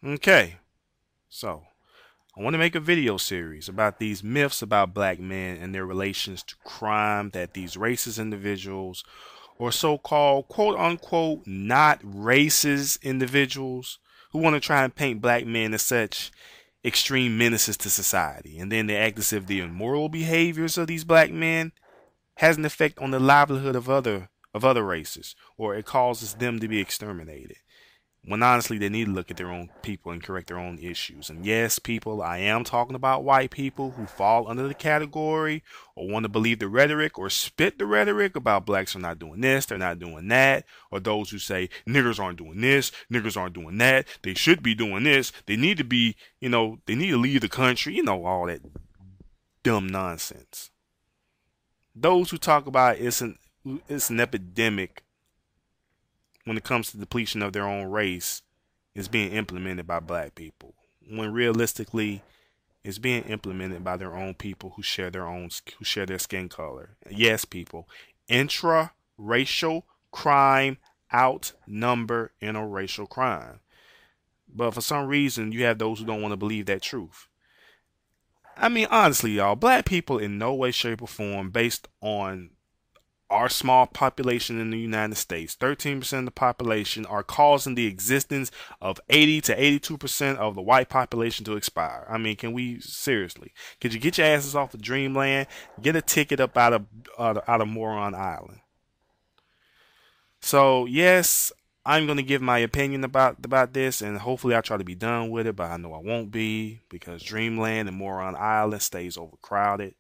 Okay, so I want to make a video series about these myths about black men and their relations to crime that these racist individuals or so-called quote unquote not racist individuals who want to try and paint black men as such extreme menaces to society, and then they act as if the immoral behaviors of these black men has an effect on the livelihood of other races, or it causes them to be exterminated. When honestly, they need to look at their own people and correct their own issues. And yes, people, I am talking about white people who fall under the category or want to believe the rhetoric or spit the rhetoric about blacks are not doing this, they're not doing that, or those who say niggers aren't doing this, niggers aren't doing that, they should be doing this, they need to be, they need to leave the country, all that dumb nonsense. Those who talk about it's an epidemic when it comes to depletion of their own race is being implemented by black people, when realistically it's being implemented by their own people who share their skin color. Yes, people, intra-racial crime outnumber interracial crime, but for some reason you have those who don't want to believe that truth. I mean, honestly, y'all, black people in no way, shape, or form, based on our small population in the United States, 13% of the population, are causing the existence of 80 to 82% of the white population to expire. I mean, can we seriously? Could you get your asses off of Dreamland? Get a ticket up out of Moron Island. So yes, I'm gonna give my opinion about this, and hopefully I try to be done with it. But I know I won't be because Dreamland and Moron Island stays overcrowded.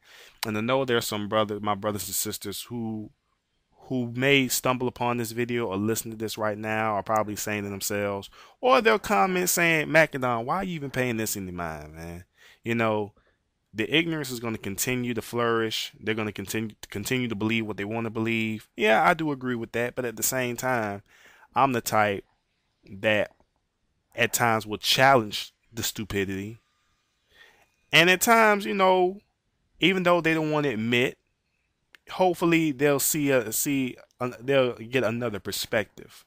And I know there's my brothers and sisters who may stumble upon this video or listen to this right now are probably saying to themselves, or they'll comment saying, Macadon, why are you even paying this any mind, man? You know, the ignorance is going to continue to flourish. They're going to continue to believe what they want to believe. Yeah, I do agree with that, but at the same time, I'm the type that at times will challenge the stupidity. And at times, even though they don't want to admit, hopefully they'll they'll get another perspective,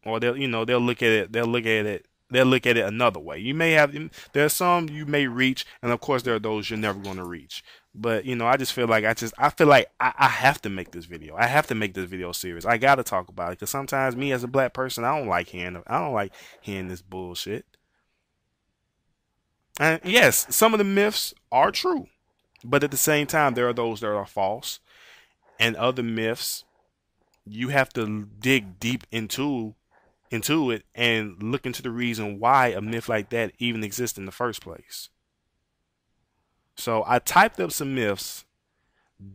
or they'll look at it another way. You may have There's some you may reach, and of course there are those you're never going to reach. But I just feel like I have to make this video. I have to make this video serious. I got to talk about it because sometimes me as a black person, I don't like hearing this bullshit. And yes, some of the myths are true. But at the same time, there are those that are false, and other myths you have to dig deep into it and look into the reason why a myth like that even exists in the first place. So I typed up some myths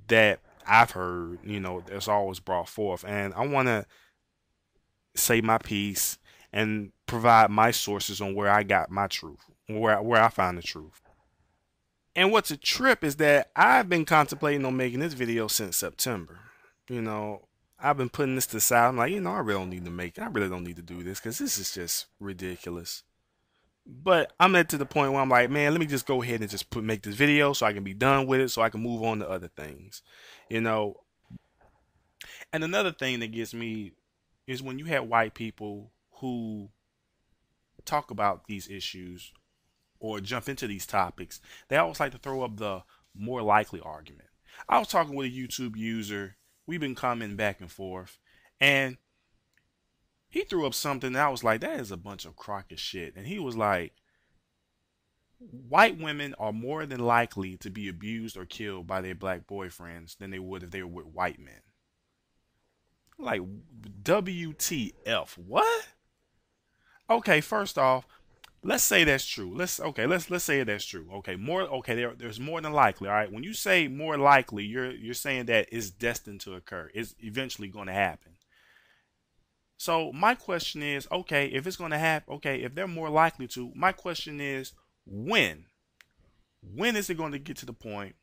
that I've heard, that's always brought forth, and I want to say my piece and provide my sources on where I got my truth, where I found the truth. And what's a trip is that I've been contemplating on making this video since September. You know, I've been putting this to the side. I'm like, I really don't need to do this because this is just ridiculous. But I'm at to the point where I'm like, man, let me just go ahead and just make this video so I can be done with it so I can move on to other things. You know, and another thing that gets me is when you have white people who talk about these issues or jump into these topics, they always like to throw up the more likely argument. I was talking with a YouTube user. We've been commenting back and forth, and he threw up something that I was like, that is a bunch of crock of shit. And he was like, white women are more than likely to be abused or killed by their black boyfriends than they would if they were with white men. Like, WTF? What? Okay, first off, let's say that's true. Let's say that's true. There's more than likely. All right, when you say more likely, you're saying that it's destined to occur. It's eventually going to happen. So my question is, okay, if it's going to happen, okay, if they're more likely to, my question is when? When is it going to get to the point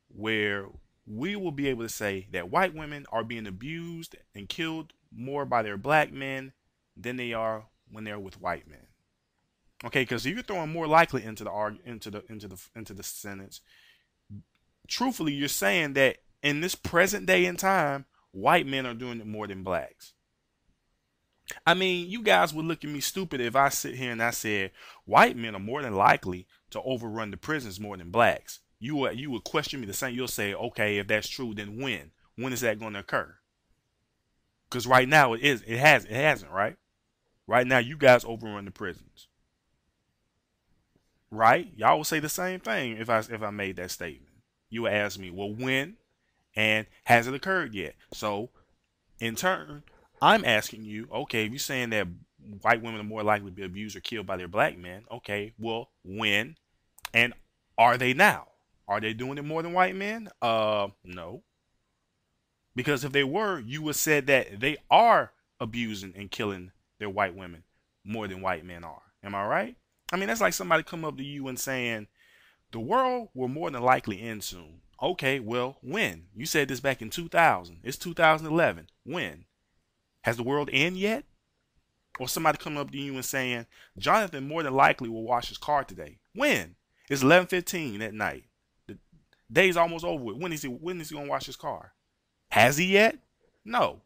where we will be able to say that white women are being abused and killed more by their black men than they are when they're with white men? Okay, because if you're throwing more likely into the sentence, truthfully, you're saying that in this present day and time, white men are doing it more than blacks. I mean, you guys would look at me stupid if I sit here and I said white men are more than likely to overrun the prisons more than blacks. You would question me the same. You'll say, okay, if that's true, then when? When is that going to occur? Because right now it is. It hasn't. Right. Right now, you guys overrun the prisons. Right. Y'all would say the same thing if I made that statement. You would ask me, well, when and has it occurred yet? So in turn, I'm asking you, okay, if you're saying that white women are more likely to be abused or killed by their black men, okay, well, when and are they now? Are they doing it more than white men? No. Because if they were, you would said that they are abusing and killing their white women more than white men are. Am I right? I mean, that's like somebody come up to you and saying, the world will more than likely end soon. Okay, well, when? You said this back in 2000. It's 2011. When? Has the world end yet? Or somebody coming up to you and saying, Jonathan more than likely will wash his car today. When? It's 11:15 at night. The day's almost over with. When is he gonna wash his car? Has he yet? No.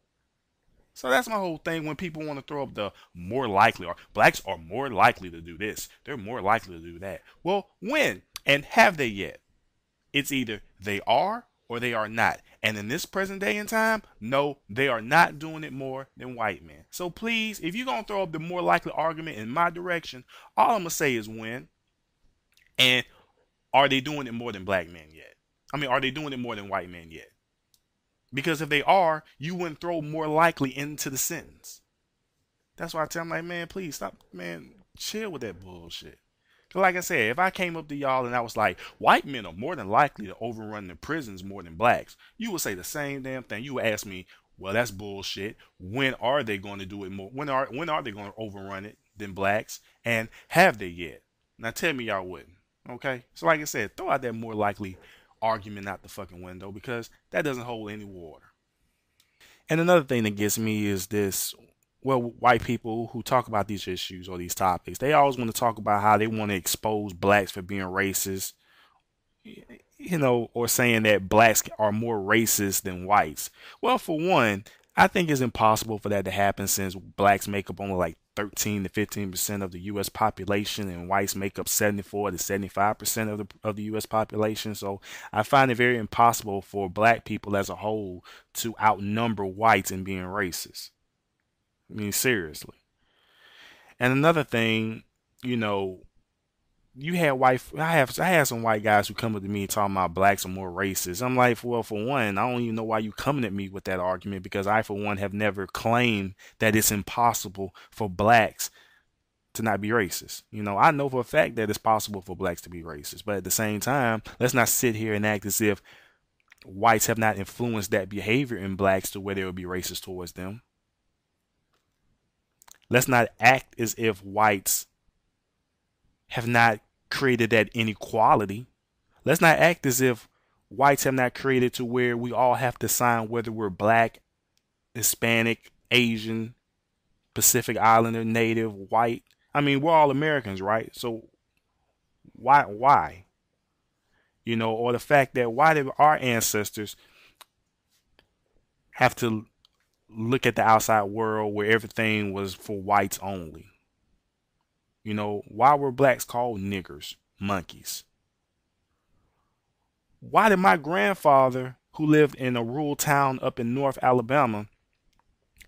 So that's my whole thing when people want to throw up the more likely or blacks are more likely to do this. They're more likely to do that. Well, when? And have they yet? It's either they are or they are not. And in this present day and time, no, they are not doing it more than white men. So please, if you're going to throw up the more likely argument in my direction, all I'm going to say is when. And are they doing it more than black men yet? I mean, are they doing it more than white men yet? Because if they are, you wouldn't throw more likely into the sentence. That's why I tell them, like, man, please stop, man, chill with that bullshit. Like I said, if I came up to y'all and I was like, white men are more than likely to overrun the prisons more than blacks, you would say the same damn thing. You would ask me, well, that's bullshit. When are they going to do it more? When are they going to overrun it than blacks? And have they yet? Now tell me y'all wouldn't. Okay? So like I said, throw out that more likely argument out the fucking window because that doesn't hold any water. And another thing that gets me is this, well, white people who talk about these issues or these topics, they always want to talk about how they want to expose blacks for being racist, or saying that blacks are more racist than whites. Well, for one, I think it's impossible for that to happen since blacks make up only like 13 to 15% of the U.S. population, and whites make up 74 to 75% of the U.S. population. So I find it very impossible for black people as a whole to outnumber whites in being racist. I mean, seriously. And another thing, you know, you had white. I had some white guys who come up to me talking about blacks are more racist. I'm like, well, for one, I don't even know why you coming at me with that argument because I, for one, have never claimed that it's impossible for blacks to not be racist. I know for a fact that it's possible for blacks to be racist, but at the same time, let's not sit here and act as if whites have not influenced that behavior in blacks to where they would be racist towards them. Let's not act as if whites have not created that inequality. Let's not act as if whites have not created to where we all have to sign whether we're black, Hispanic, Asian, Pacific Islander, Native, white. I mean, we're all Americans, right? So why? Or the fact that why did our ancestors have to look at the outside world where everything was for whites only? Why were blacks called niggers, monkeys? Why did my grandfather, who lived in a rural town up in North Alabama,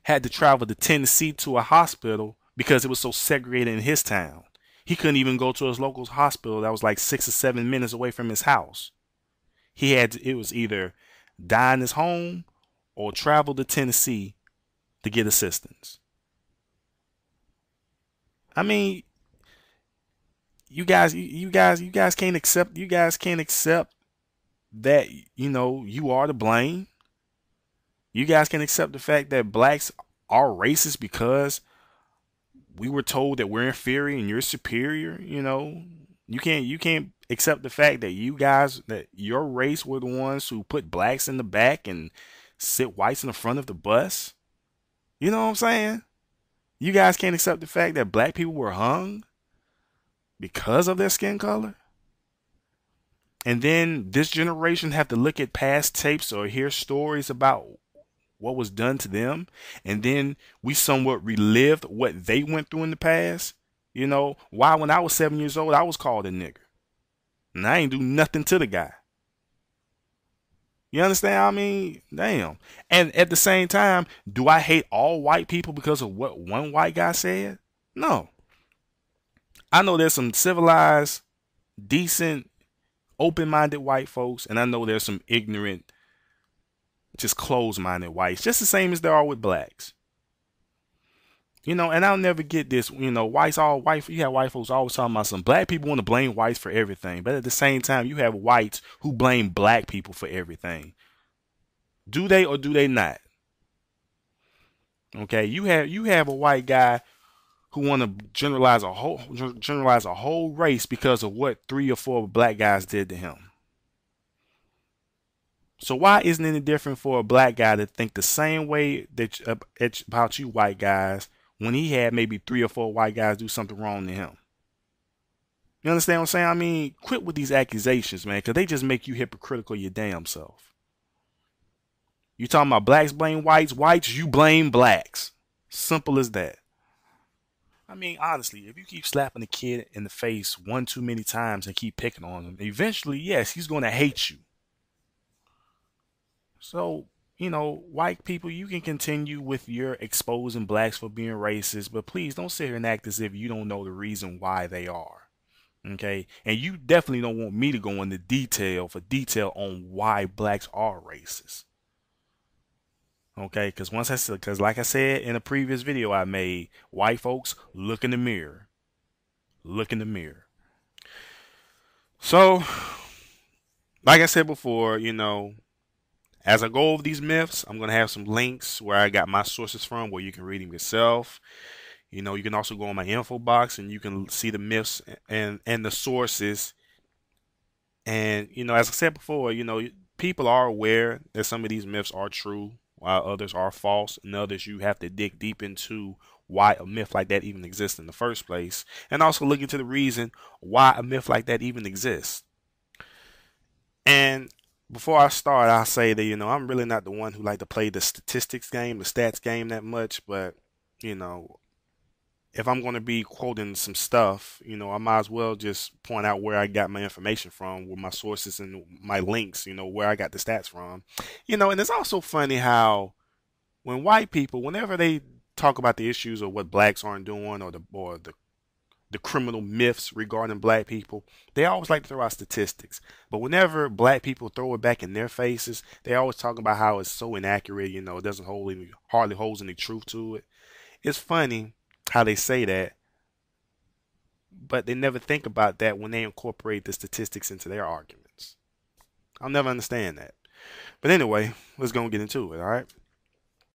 had to travel to Tennessee to a hospital because it was so segregated in his town? He couldn't even go to his local hospital that was like 6 or 7 minutes away from his house. It was either die in his home or travel to Tennessee to get assistance. I mean, you guys can't accept that you are to blame. You guys can accept the fact that blacks are racist because we were told that we're inferior and you're superior. You can't accept the fact that that your race were the ones who put blacks in the back and sit whites in the front of the bus. You know what I'm saying? You guys can't accept the fact that black people were hung because of their skin color. And then this generation have to look at past tapes or hear stories about what was done to them, and then we somewhat relived what they went through in the past. You know, why when I was 7 years old, I was called a nigger. And I ain't do nothing to the guy. You understand? I mean, damn. And at the same time, do I hate all white people because of what one white guy said? No. I know there's some civilized, decent, open-minded white folks, and I know there's some ignorant, just closed-minded whites, just the same as there are with blacks. You know, and I'll never get this, you know, you have white folks always talking about some black people want to blame whites for everything. But at the same time, you have whites who blame black people for everything. Do they or do they not? Okay, you have a white guy who want to generalize a whole race because of what 3 or 4 black guys did to him. So why isn't it different for a black guy to think the same way that about you white guys when he had maybe 3 or 4 white guys do something wrong to him? You understand what I'm saying? I mean, quit with these accusations, man, because they just make you hypocritical your damn self. You talking about blacks blame whites, whites you blame blacks. Simple as that. I mean, honestly, if you keep slapping a kid in the face one too many times and keep picking on him, eventually, yes, he's going to hate you. So, you know, white people, you can continue with your exposing blacks for being racist, but please don't sit here and act as if you don't know the reason why they are. Okay? And you definitely don't want me to go into detail on why blacks are racist. Okay? Because like I said in a previous video I made, white folks, look in the mirror. Look in the mirror. So, like I said before, you know, as I go over these myths, I'm going to have some links where I got my sources from where you can read them yourself. You know, you can also go on my info box and you can see the myths and the sources. And, you know, as I said before, you know, people are aware that some of these myths are true while others are false. And others you have to dig deep into why a myth like that even exists in the first place. And also look into the reason why a myth like that even exists. And before I start, I'll say that, you know, I'm really not the one who like to play the statistics game, the stats game that much, but, you know, if I'm going to be quoting some stuff, you know, I might as well just point out where I got my information from, where my sources and my links, you know, where I got the stats from. You know, and it's also funny how when white people, whenever they talk about the issues of what blacks aren't doing or the criminal myths regarding black people, they always like to throw out statistics. But whenever black people throw it back in their faces, they always talk about how it's so inaccurate, you know, it doesn't hardly holds any truth to it. It's funny how they say that, but they never think about that when they incorporate the statistics into their arguments. I'll never understand that. But anyway, let's go and get into it, all right?